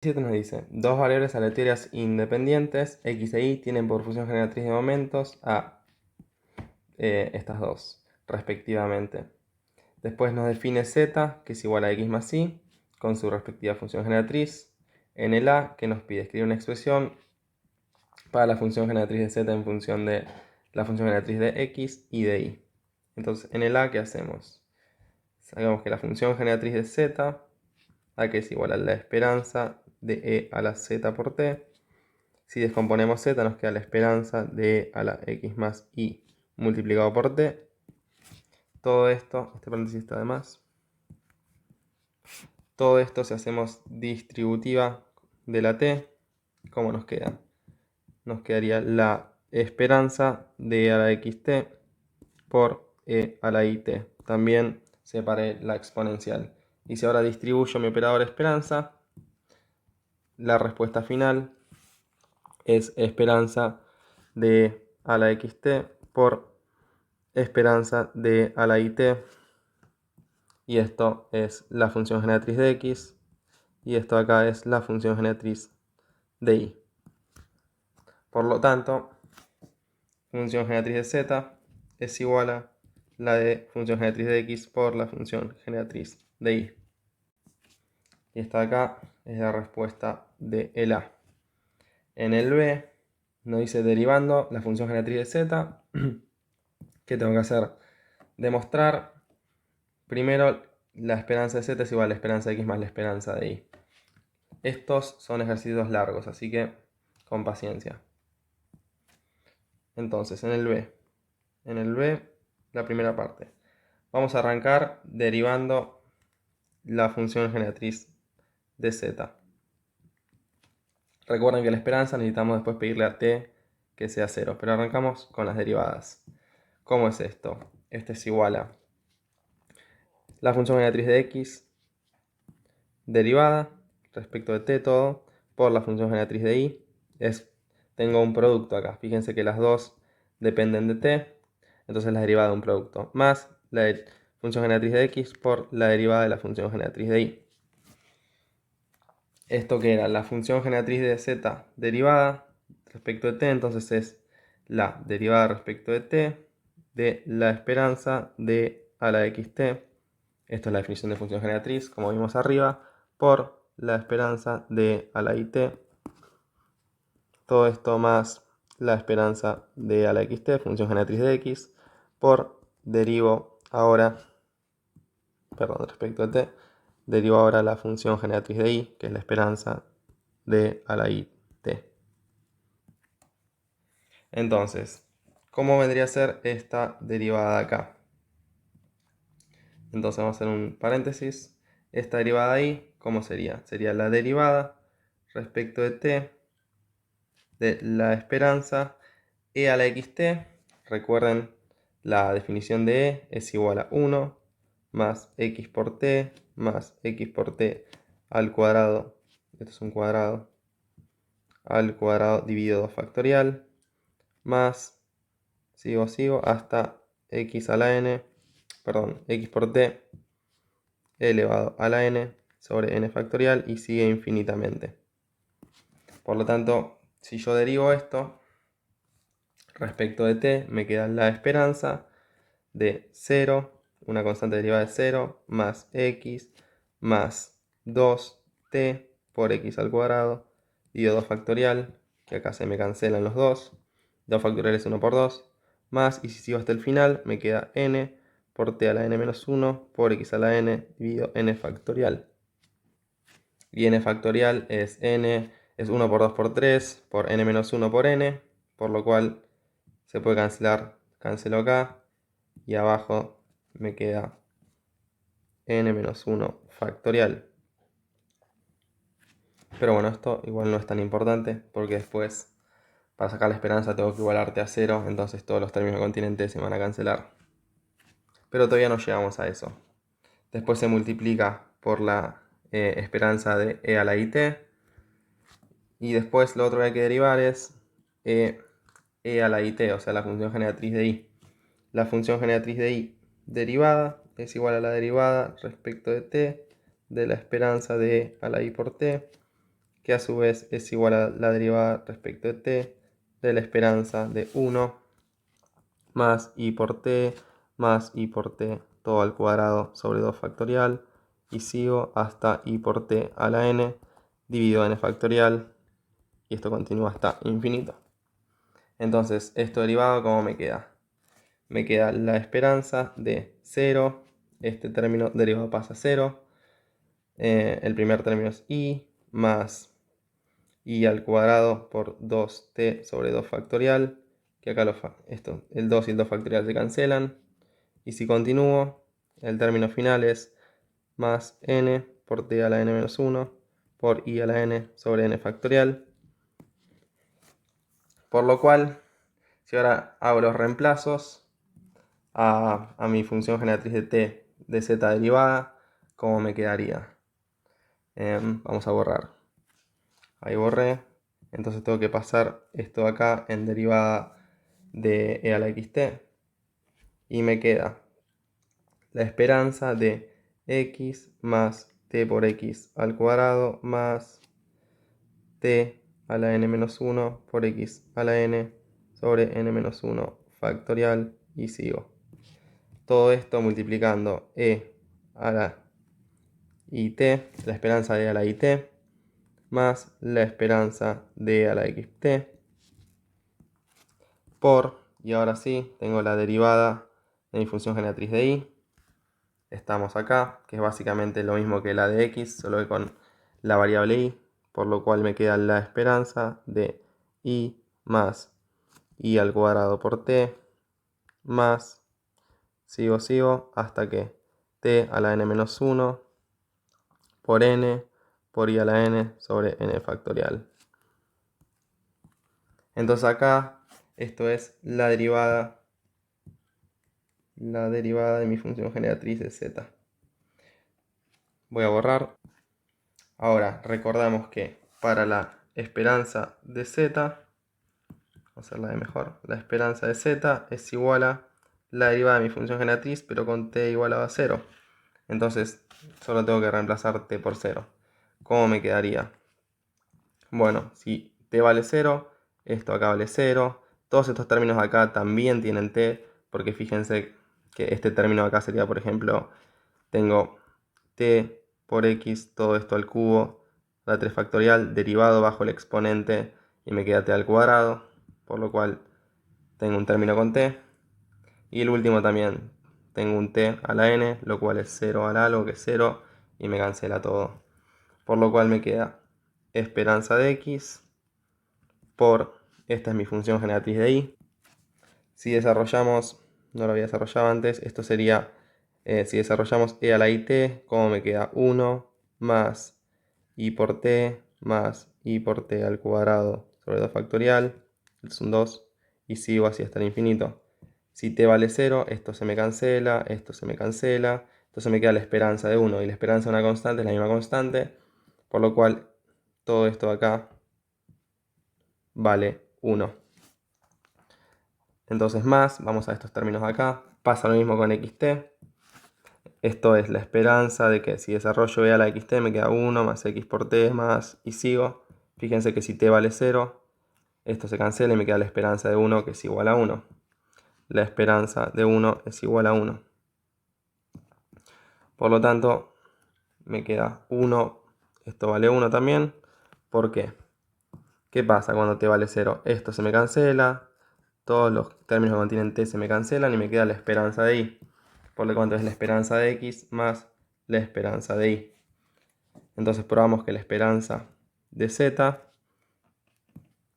7 nos dice, dos variables aleatorias independientes, x e y, tienen por función generatriz de momentos a estas dos, respectivamente. Después nos define z, que es igual a x más y, con su respectiva función generatriz, en el a, que nos pide escribir una expresión para la función generatriz de z en función de la función generatriz de x y de y. Entonces, en el a, ¿qué hacemos? Sabemos que la función generatriz de z, a que es igual a la esperanza de e a la z por t. Si descomponemos z, nos queda la esperanza de e a la x más y multiplicado por t. Todo esto, este paréntesis está de más. Todo esto, si hacemos distributiva de la t, ¿cómo nos queda? Nos quedaría la esperanza de e a la xt por e a la it. También separé la exponencial. Y si ahora distribuyo mi operador esperanza, la respuesta final es esperanza de e a la xt por esperanza de e a la it. Y esto es la función generatriz de x. Y esto acá es la función generatriz de y. Por lo tanto, función generatriz de z es igual a la de función generatriz de x por la función generatriz de y. Y esta de acá es la respuesta de el a. En el b nos dice derivando la función generatriz de z. ¿Qué tengo que hacer? Demostrar primero la esperanza de z es igual a la esperanza de x más la esperanza de y. Estos son ejercicios largos, así que con paciencia. Entonces, en el B, la primera parte. Vamos a arrancar derivando la función generatriz de z. Recuerden que la esperanza necesitamos después pedirle a t que sea 0, pero arrancamos con las derivadas. ¿Cómo es esto? Este es igual a la función generatriz de x derivada respecto de t todo por la función generatriz de y. Tengo un producto acá, fíjense que las dos dependen de t, entonces la derivada de un producto más la función generatriz de x por la derivada de la función generatriz de y. Esto que era la función generatriz de z derivada respecto de t, entonces es la derivada respecto de t de la esperanza de a la xt. Esto es la definición de función generatriz, como vimos arriba, por la esperanza de a la it. Todo esto más la esperanza de a la xt, función generatriz de x, por derivo ahora, respecto a t, derivo ahora la función generatriz de y, que es la esperanza de a la it. Entonces, ¿cómo vendría a ser esta derivada de acá? Entonces vamos a hacer un paréntesis. Esta derivada ahí, ¿cómo sería? Sería la derivada respecto de t de la esperanza e a la xt. Recuerden la definición de e es igual a 1 más x por t más x por t al cuadrado. Esto es un cuadrado. Al cuadrado dividido 2 factorial más, sigo, hasta x a la n, x por t elevado a la n sobre n factorial y sigue infinitamente. Por lo tanto, si yo derivo esto respecto de t, me queda la esperanza de 0, una constante derivada de 0, más x, más 2t por x al cuadrado, dividido 2 factorial, que acá se me cancelan los 2, 2 factorial es 1 por 2, más, y si sigo hasta el final, me queda n por t a la n menos 1 por x a la n dividido n factorial. Y n factorial es n, es 1 por 2 por 3, por n menos 1 por n, por lo cual se puede cancelar, cancelo acá, y abajo me queda n menos 1 factorial. Pero bueno, esto igual no es tan importante, porque después, para sacar la esperanza, tengo que igualarte a 0, entonces todos los términos de continente se van a cancelar. Pero todavía no llegamos a eso. Después se multiplica por la esperanza de e a la it. Y después lo otro que hay que derivar es e a la it, o sea, la función generatriz de y. La función generatriz de y derivada es igual a la derivada respecto de t de la esperanza de e a la i por t, que a su vez es igual a la derivada respecto de t de la esperanza de 1 más i por t más i por t todo al cuadrado sobre 2 factorial, y sigo hasta i por t a la n dividido n factorial, y esto continúa hasta infinito. Entonces, esto derivado, ¿cómo me queda? Me queda la esperanza de 0, este término derivado pasa a 0, el primer término es i, más i al cuadrado por 2t sobre 2 factorial, que acá el 2 y el 2 factorial se cancelan, y si continúo, el término final es más n por t a la n menos 1 por i a la n sobre n factorial, por lo cual, si ahora hago los reemplazos a mi función generatriz de t de z derivada, ¿cómo me quedaría? Vamos a borrar. Ahí borré. Entonces tengo que pasar esto de acá en derivada de e a la xt. Y me queda la esperanza de x más t por x al cuadrado más t a la n menos 1 por x a la n sobre n menos 1 factorial, y sigo. Todo esto multiplicando e a la it, la esperanza de e a la it, más la esperanza de e a la xt, por, y ahora sí, tengo la derivada de mi función generatriz de i. Estamos acá, que es básicamente lo mismo que la de x, solo que con la variable i, por lo cual me queda la esperanza de i más i al cuadrado por t, más, sigo, hasta que t a la n menos 1 por n por i a la n sobre n factorial. Entonces acá, esto es la derivada de mi función generatriz de z. Voy a borrar. Ahora, recordamos que para la esperanza de z, vamos a hacerla de mejor, la esperanza de z es igual a la derivada de mi función generatriz, pero con t igual a 0. Entonces, solo tengo que reemplazar t por 0. ¿Cómo me quedaría? Bueno, si t vale 0, esto acá vale 0. Todos estos términos acá también tienen t, porque fíjense que este término acá sería, por ejemplo, tengo t por x, todo esto al cubo, la 3 factorial, derivado bajo el exponente, y me queda t al cuadrado, por lo cual tengo un término con t. Y el último también, tengo un t a la n, lo cual es 0 al algo, que es 0, y me cancela todo. Por lo cual me queda esperanza de x por, esta es mi función generatriz de i. Si desarrollamos, no lo había desarrollado antes, esto sería, si desarrollamos e a la it, como me queda 1 más i por t más i por t al cuadrado sobre 2 factorial, es un 2, y sigo así hasta el infinito. Si t vale 0, esto se me cancela, esto se me cancela, entonces me queda la esperanza de 1, y la esperanza de una constante es la misma constante, por lo cual todo esto de acá vale 1. Entonces más, vamos a estos términos de acá, pasa lo mismo con xt. Esto es la esperanza de que si desarrollo e a la xt me queda 1 más x por t más, y sigo. Fíjense que si t vale 0, esto se cancela y me queda la esperanza de 1, que es igual a 1. La esperanza de 1 es igual a 1. Por lo tanto, me queda 1, esto vale 1 también. ¿Por qué? ¿Qué pasa cuando t vale 0? Esto se me cancela, todos los términos que contienen t se me cancelan y me queda la esperanza de i. Por lo tanto es la esperanza de x más la esperanza de i. Entonces probamos que la esperanza de z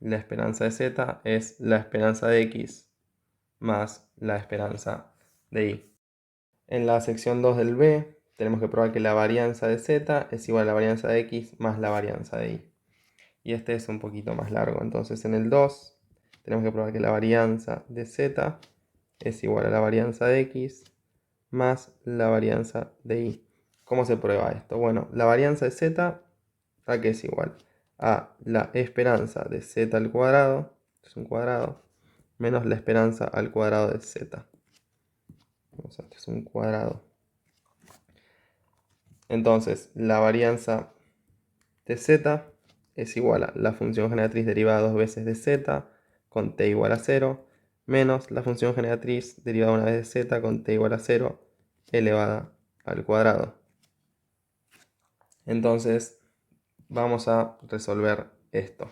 es la esperanza de x más la esperanza de i. En la sección 2 del b tenemos que probar que la varianza de z es igual a la varianza de x más la varianza de i. Y este es un poquito más largo. Entonces en el 2 tenemos que probar que la varianza de z es igual a la varianza de x más la varianza de i. ¿Cómo se prueba esto? Bueno, la varianza de z, ¿a qué es igual? A la esperanza de z al cuadrado, es un cuadrado, menos la esperanza al cuadrado de z. Esto es un cuadrado. Entonces, la varianza de z es igual a la función generatriz derivada dos veces de z con t igual a 0, menos la función generatriz derivada una vez de z con t igual a 0 elevada al cuadrado. Entonces vamos a resolver esto.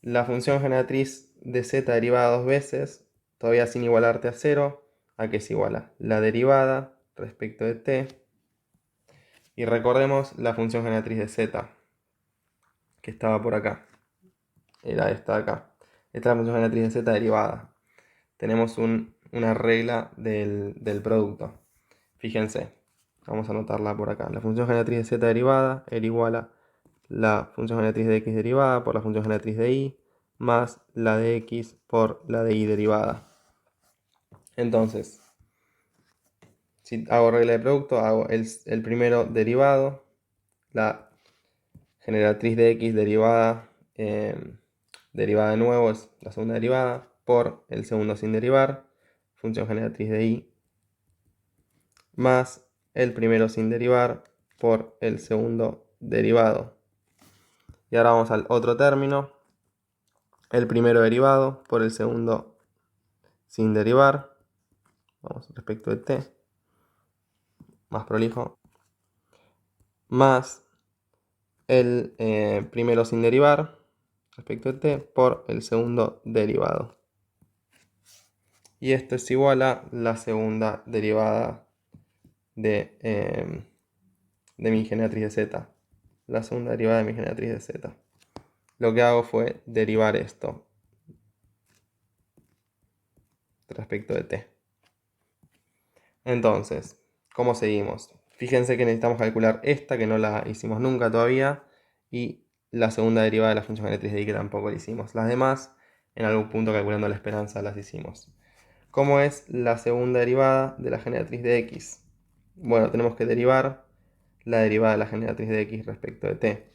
La función generatriz de z derivada dos veces, todavía sin igualarte a 0, ¿a qué se iguala? La derivada respecto de t. Y recordemos la función generatriz de z, que estaba por acá. Era esta de acá. Esta es la función generatriz de z derivada. Tenemos una regla del producto. Fíjense, vamos a anotarla por acá. La función generatriz de z derivada era igual a la función generatriz de x derivada por la función generatriz de y más la de x por la de y derivada. Entonces, si hago regla de producto, hago el primero derivado, la generatriz de x derivada, derivada de nuevo es la segunda derivada, por el segundo sin derivar, función generatriz de y, más el primero sin derivar por el segundo derivado. Y ahora vamos al otro término, el primero derivado por el segundo sin derivar, vamos respecto de t, más prolijo, más el primero sin derivar respecto de t por el segundo derivado. Y esto es igual a la segunda derivada de mi generatriz de z. La segunda derivada de mi generatriz de z. Lo que hago fue derivar esto respecto de t. Entonces, ¿cómo seguimos? Fíjense que necesitamos calcular esta, que no la hicimos nunca todavía, y la segunda derivada de la función generatriz de y, que tampoco la hicimos. Las demás, en algún punto calculando la esperanza, las hicimos. ¿Cómo es la segunda derivada de la generatriz de x? Bueno, tenemos que derivar la derivada de la generatriz de x respecto de t.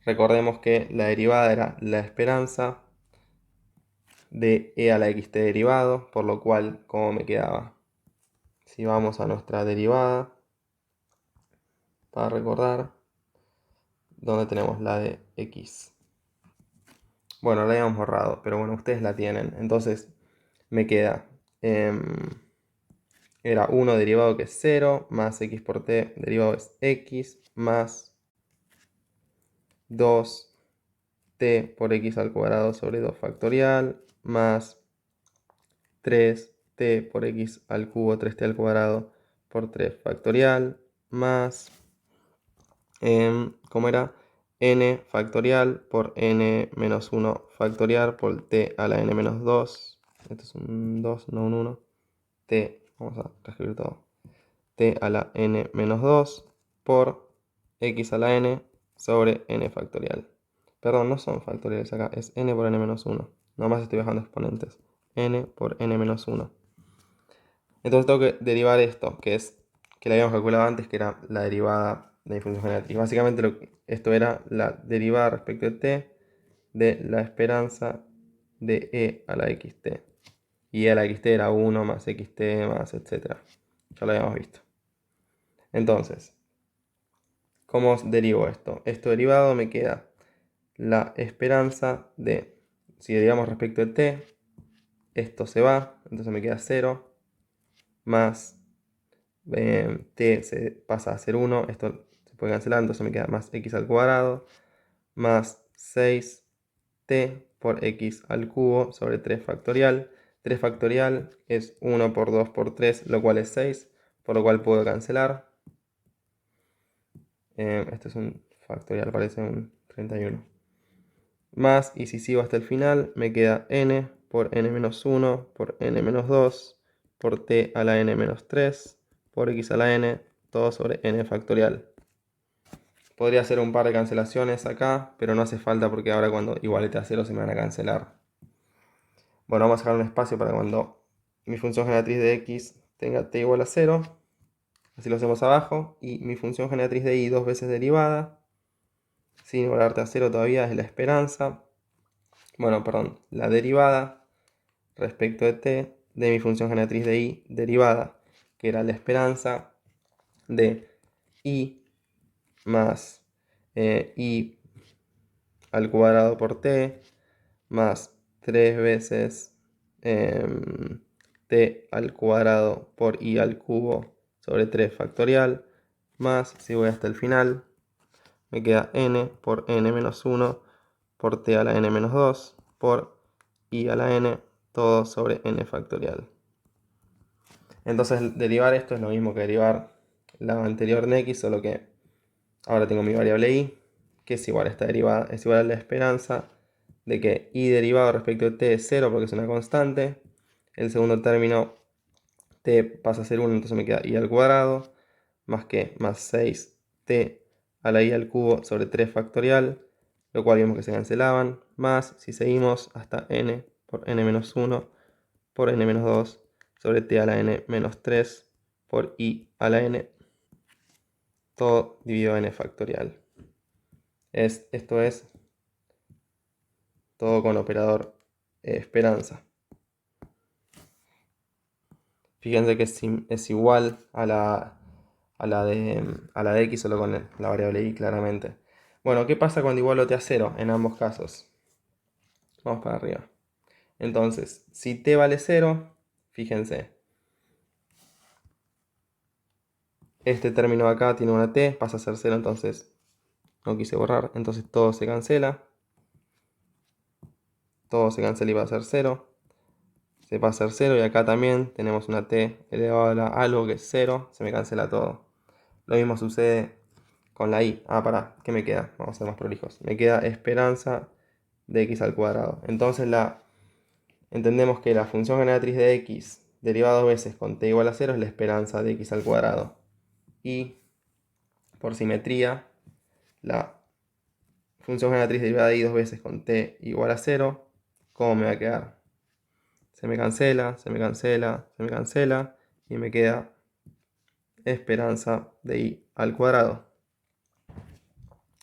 Recordemos que la derivada era la esperanza de e a la xt derivado, por lo cual, ¿cómo me quedaba? Si vamos a nuestra derivada, para recordar, ¿dónde tenemos la de x? Bueno, la habíamos borrado, pero bueno, ustedes la tienen. Entonces me queda, era 1 derivado que es 0, más x por t derivado es x, más 2t por x al cuadrado sobre 2 factorial, más 3t por x al cubo, 3t al cuadrado por 3 factorial, más, ¿cómo era? N factorial por n menos 1 factorial por t a la n menos 2. Esto es un 2, no un 1. T, vamos a reescribir todo. T a la n menos 2 por x a la n sobre n factorial. Perdón, no son factoriales acá, es n por n menos 1. Nomás estoy bajando exponentes. N por n menos 1. Entonces tengo que derivar esto, que es que la habíamos calculado antes, que era la derivada de mi función generatriz. Básicamente esto era la derivada respecto de t de la esperanza de e a la xt. Y e a la xt era 1 más xt más etc. Ya lo habíamos visto. Entonces, ¿cómo derivo esto? Esto derivado me queda la esperanza de, si derivamos respecto de t, esto se va, entonces me queda 0, más t se pasa a ser 1, esto se puede cancelar, entonces me queda más x al cuadrado, más 6t por x al cubo sobre 3 factorial. 3 factorial es 1 por 2 por 3, lo cual es 6, por lo cual puedo cancelar. Esto es un factorial, parece un 31. Más, y si sigo hasta el final, me queda n por n menos 1 por n menos 2 por t a la n menos 3 por x a la n, todo sobre n factorial. Podría hacer un par de cancelaciones acá, pero no hace falta porque ahora cuando igualete a 0 se me van a cancelar. Bueno, vamos a dejar un espacio para cuando mi función generatriz de x tenga t igual a 0. Así lo hacemos abajo. Y mi función generatriz de y dos veces derivada, sin igualarte a 0 todavía, es la esperanza. Bueno, perdón, la derivada respecto de t de mi función generatriz de y derivada, que era la esperanza de y más y al cuadrado por t más 3 veces t al cuadrado por i al cubo sobre 3 factorial, más, si voy hasta el final, me queda n por n menos 1 por t a la n menos 2 por i a la n, todo sobre n factorial. Entonces derivar esto es lo mismo que derivar la anterior en x, solo que ahora tengo mi variable i, que es igual a esta derivada, es igual a la esperanza de que i derivado respecto de t es 0 porque es una constante. El segundo término t pasa a ser 1, entonces me queda i al cuadrado, más que más 6t a la i al cubo sobre 3 factorial, lo cual vimos que se cancelaban, más, si seguimos, hasta n por n menos 1 por n menos 2 sobre t a la n menos 3 por i a la n, todo dividido n factorial. Esto es todo con operador esperanza. Fíjense que es igual a la de x, solo con la variable y claramente. Bueno, ¿qué pasa cuando igualo t a 0 en ambos casos? Vamos para arriba. Entonces, si t vale 0, fíjense, este término de acá tiene una t, pasa a ser 0, entonces no quise borrar, entonces todo se cancela. Todo se cancela y va a ser 0. Se va a ser 0 y acá también tenemos una t elevado a algo que es 0, se me cancela todo. Lo mismo sucede con la i. Pará, ¿qué me queda? Vamos a ser más prolijos. Me queda esperanza de x al cuadrado. Entonces entendemos que la función generatriz de x derivada dos veces con t igual a 0 es la esperanza de x al cuadrado. Y por simetría, la función generatriz derivada de y dos veces con t igual a 0, ¿cómo me va a quedar? Se me cancela, se me cancela, se me cancela y me queda esperanza de i al cuadrado.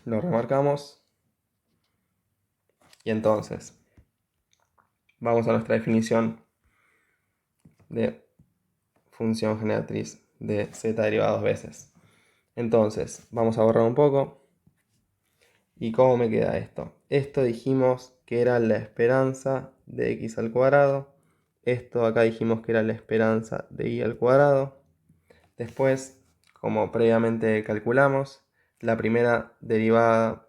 Lo remarcamos. Y entonces, vamos a nuestra definición de función generatriz de z derivada dos veces. Entonces, vamos a borrar un poco. ¿Y cómo me queda esto? Esto dijimos que era la esperanza de x al cuadrado. Esto acá dijimos que era la esperanza de i al cuadrado. Después, como previamente calculamos, la primera derivada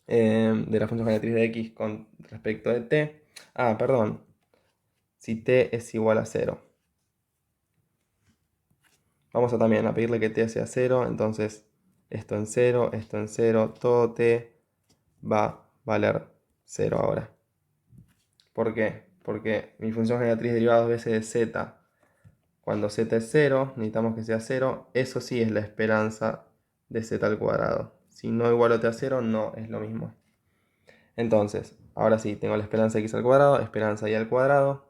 de la función generatriz de x con respecto de t. Perdón. Si t es igual a 0. Vamos también a pedirle que t sea 0. Entonces, esto en 0, todo t va a valer 0 ahora. ¿Por qué? Porque mi función generatriz derivada dos veces de z. Cuando z es 0, necesitamos que sea 0. Eso sí es la esperanza de z al cuadrado. Si no igualo t a 0, no es lo mismo. Entonces, ahora sí, tengo la esperanza de x al cuadrado, esperanza y al cuadrado.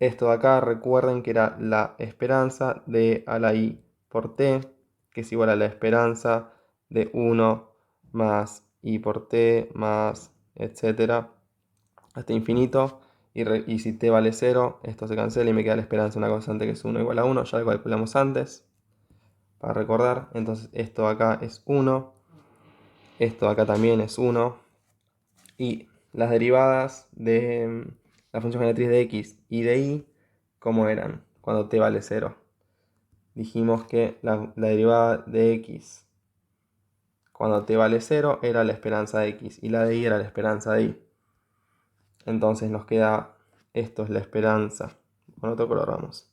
Esto de acá, recuerden que era la esperanza de a la i por t, que es igual a la esperanza de 1 más i por t más etcétera, hasta infinito. Y si t vale 0, esto se cancela y me queda la esperanza de una constante que es 1 igual a 1. Ya lo calculamos antes, para recordar. Entonces esto de acá es 1. Esto de acá también es 1. Y las derivadas de la función generatriz de x y de y, ¿cómo eran cuando t vale 0? Dijimos que la derivada de x cuando t vale 0 era la esperanza de x y la de y era la esperanza de y. Entonces nos queda, esto es la esperanza, con otro color vamos,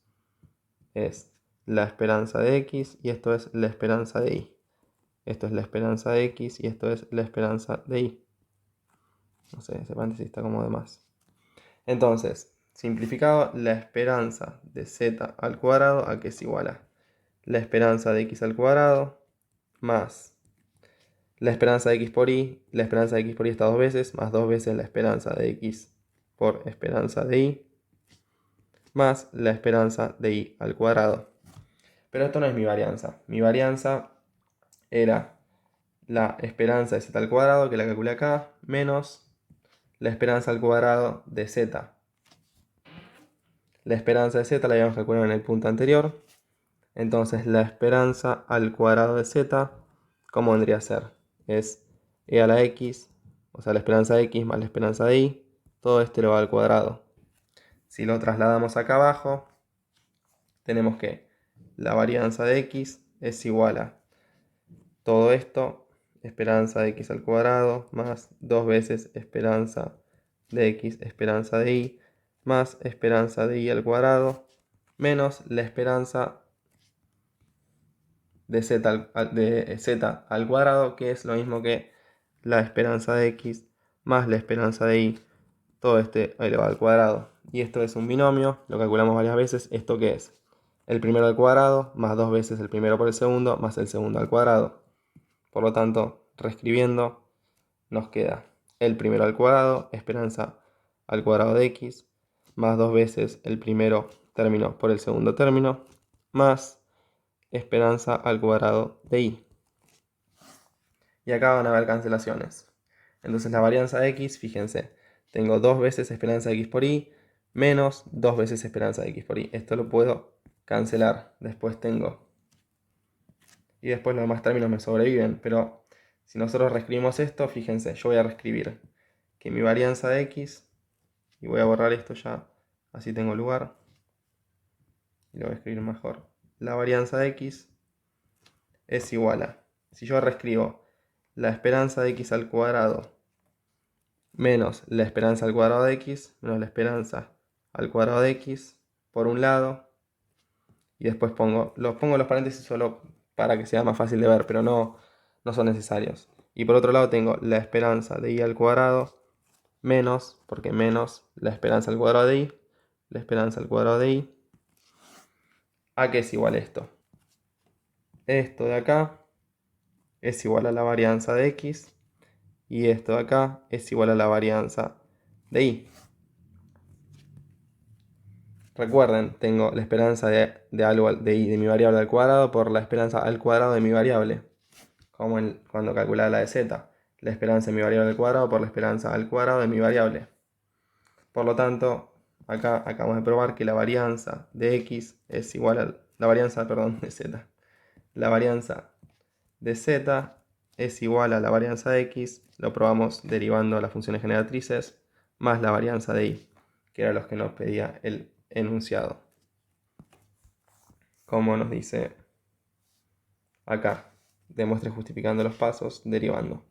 es la esperanza de x y esto es la esperanza de y. Esto es la esperanza de x y esto es la esperanza de y. No sé, ese paréntesis está como de más. Entonces, simplificado, la esperanza de z al cuadrado, ¿a qué es igual a? La esperanza de x al cuadrado más la esperanza de x por y. La esperanza de x por y está dos veces, más dos veces la esperanza de x por esperanza de y, más la esperanza de y al cuadrado. Pero esto no es mi varianza. Mi varianza era la esperanza de z al cuadrado, que la calculé acá, menos la esperanza al cuadrado de z. La esperanza de z la habíamos calculado en el punto anterior. Entonces la esperanza al cuadrado de z, ¿cómo vendría a ser? Es e a la x o sea, la esperanza de x más la esperanza de y, todo esto elevado al cuadrado. Si lo trasladamos acá abajo, tenemos que la varianza de x es igual a todo esto, esperanza de x al cuadrado, más 2 veces esperanza de x, esperanza de y, más esperanza de y al cuadrado, menos la esperanza de z al cuadrado, que es lo mismo que la esperanza de x más la esperanza de y, todo este elevado al cuadrado. Y esto es un binomio, lo calculamos varias veces. ¿Esto qué es? El primero al cuadrado más 2 veces el primero por el segundo más el segundo al cuadrado. Por lo tanto, reescribiendo, nos queda el primero al cuadrado, esperanza al cuadrado de x, más 2 veces el primero término por el segundo término, más esperanza al cuadrado de y. Y acá van a haber cancelaciones. Entonces la varianza de x, fíjense, tengo 2 veces esperanza de x por y, menos 2 veces esperanza de x por y. Esto lo puedo cancelar. Después tengo... Y después los demás términos me sobreviven. Pero si nosotros reescribimos esto, fíjense, yo voy a reescribir que mi varianza de x, y voy a borrar esto ya, así tengo lugar. Y lo voy a escribir mejor. La varianza de x es igual a, si yo reescribo la esperanza de x al cuadrado menos la esperanza al cuadrado de x, menos la esperanza al cuadrado de x, por un lado, y después pongo los paréntesis solo para que sea más fácil de ver, pero no son necesarios. Y por otro lado tengo la esperanza de y al cuadrado menos, porque menos la esperanza al cuadrado de y, la esperanza al cuadrado de y, ¿a qué es igual esto? Esto de acá es igual a la varianza de x, y esto de acá es igual a la varianza de y. Recuerden, tengo la esperanza de algo de y de mi variable al cuadrado por la esperanza al cuadrado de mi variable, como cuando calculaba la de z. La esperanza de mi variable al cuadrado por la esperanza al cuadrado de mi variable. Por lo tanto, acá acabamos de probar que la varianza de x es igual a la varianza, de z. La varianza de z es igual a la varianza de x, lo probamos derivando las funciones generatrices, más la varianza de y, que era los que nos pedía el enunciado. Como nos dice acá, demuestre justificando los pasos derivando.